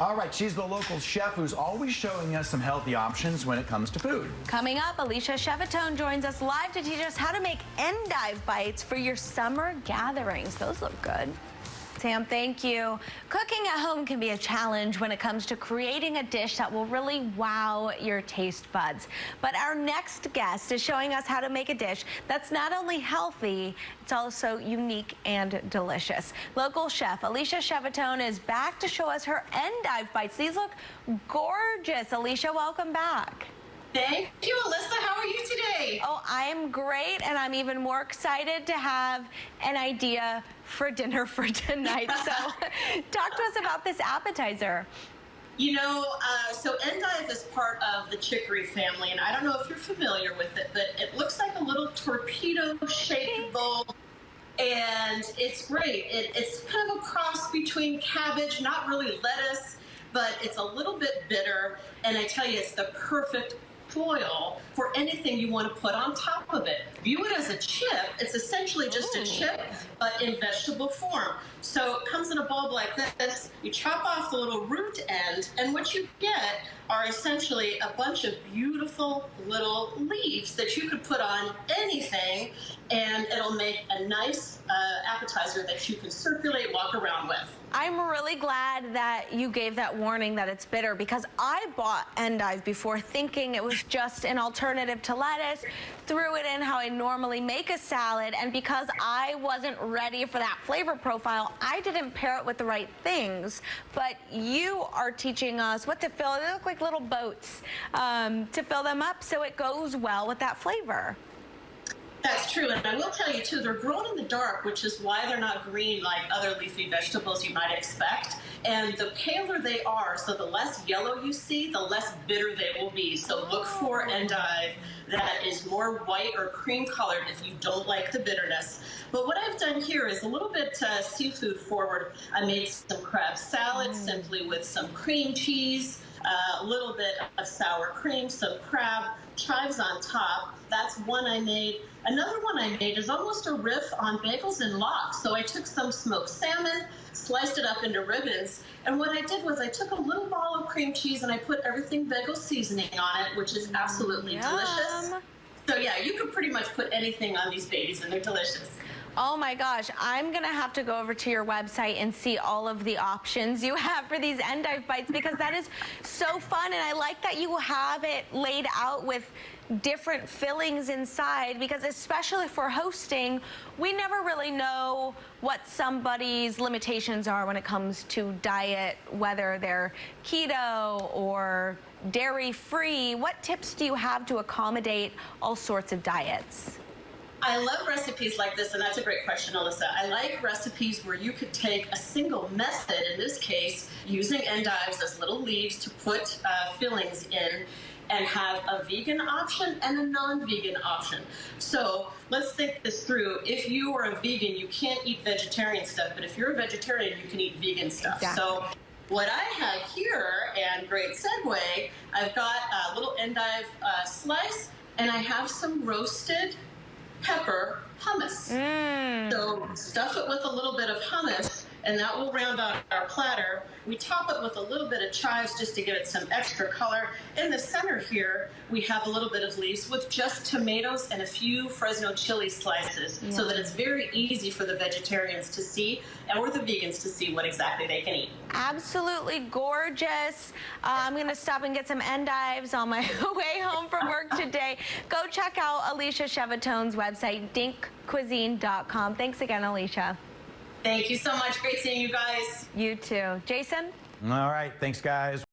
All right, she's the local chef who's always showing us some healthy options when it comes to food. Coming up, Alicia Shevetone joins us live to teach us how to make endive bites for your summer gatherings. Those look good. Sam, thank you. Cooking at home can be a challenge when it comes to creating a dish that will really wow your taste buds. But our next guest is showing us how to make a dish that's not only healthy, it's also unique and delicious. Local chef Alicia Shevetone is back to show us her endive bites. These look gorgeous. Alicia, welcome back. Thank you, Alyssa. How are you today? Oh, I'm great, and I'm even more excited to have an idea for dinner for tonight. So talk to us about this appetizer. You know, so endive is part of the chicory family, and I don't know if you're familiar with it, but it looks like a little torpedo-shaped bowl, and it's great. It's kind of a cross between cabbage, not really lettuce, but it's a little bit bitter, and I tell you, it's the perfect foil for anything you want to put on top of it. View it as a chip. It's essentially just a chip, but in vegetable form. So it comes in a bulb like this. You chop off the little root end, and what you get are essentially a bunch of beautiful little leaves that you could put on anything, and it'll make a nice appetizer that you can circulate, walk around with. I'm really glad that you gave that warning that it's bitter, because I bought endive before thinking it was just an alternative to lettuce, threw it in how I normally make a salad, and because I wasn't ready for that flavor profile, I didn't pair it with the right things. But you are teaching us what to fill. They look like little boats to fill them up so it goes well with that flavor. That's true, and I will tell you too, they're grown in the dark, which is why they're not green like other leafy vegetables you might expect. And the paler they are, so the less yellow you see, the less bitter they will be. So look for endive that is more white or cream colored if you don't like the bitterness. But what I've done here is a little bit seafood forward. I made some crab salad simply with some cream cheese, a little bit of sour cream, some crab, chives on top. That's one I made. Another one I made is almost a riff on bagels and lox. So I took some smoked salmon, sliced it up into ribbons, and what I did was I took a little ball of cream cheese and I put everything bagel seasoning on it, which is absolutely delicious. So yeah, you could pretty much put anything on these babies and they're delicious. Oh my gosh, I'm gonna have to go over to your website and see all of the options you have for these endive bites, because that is so fun, and I like that you have it laid out with different fillings inside, because especially for hosting, we never really know what somebody's limitations are when it comes to diet, whether they're keto or dairy-free. What tips do you have to accommodate all sorts of diets? I love recipes like this, and that's a great question, Alyssa. I like recipes where you could take a single method, in this case, using endives as little leaves to put fillings in, and have a vegan option and a non-vegan option. So let's think this through. If you are a vegan, you can't eat vegetarian stuff, but if you're a vegetarian, you can eat vegan stuff. Exactly. So what I have here, and great segue, I've got a little endive slice, and I have some roasted pepper hummus. So stuff it with a little bit of hummus, and that will round out our platter. We top it with a little bit of chives just to give it some extra color. In the center here, we have a little bit of leaves with just tomatoes and a few Fresno chili slices, so that it's very easy for the vegetarians to see, or the vegans to see what exactly they can eat. Absolutely gorgeous. I'm gonna stop and get some endives on my way home from work today. Go check out Alicia Shevetone's website, dinkcuisine.com. Thanks again, Alicia. Thank you so much. Great seeing you guys. You too. Jason? All right, thanks, guys.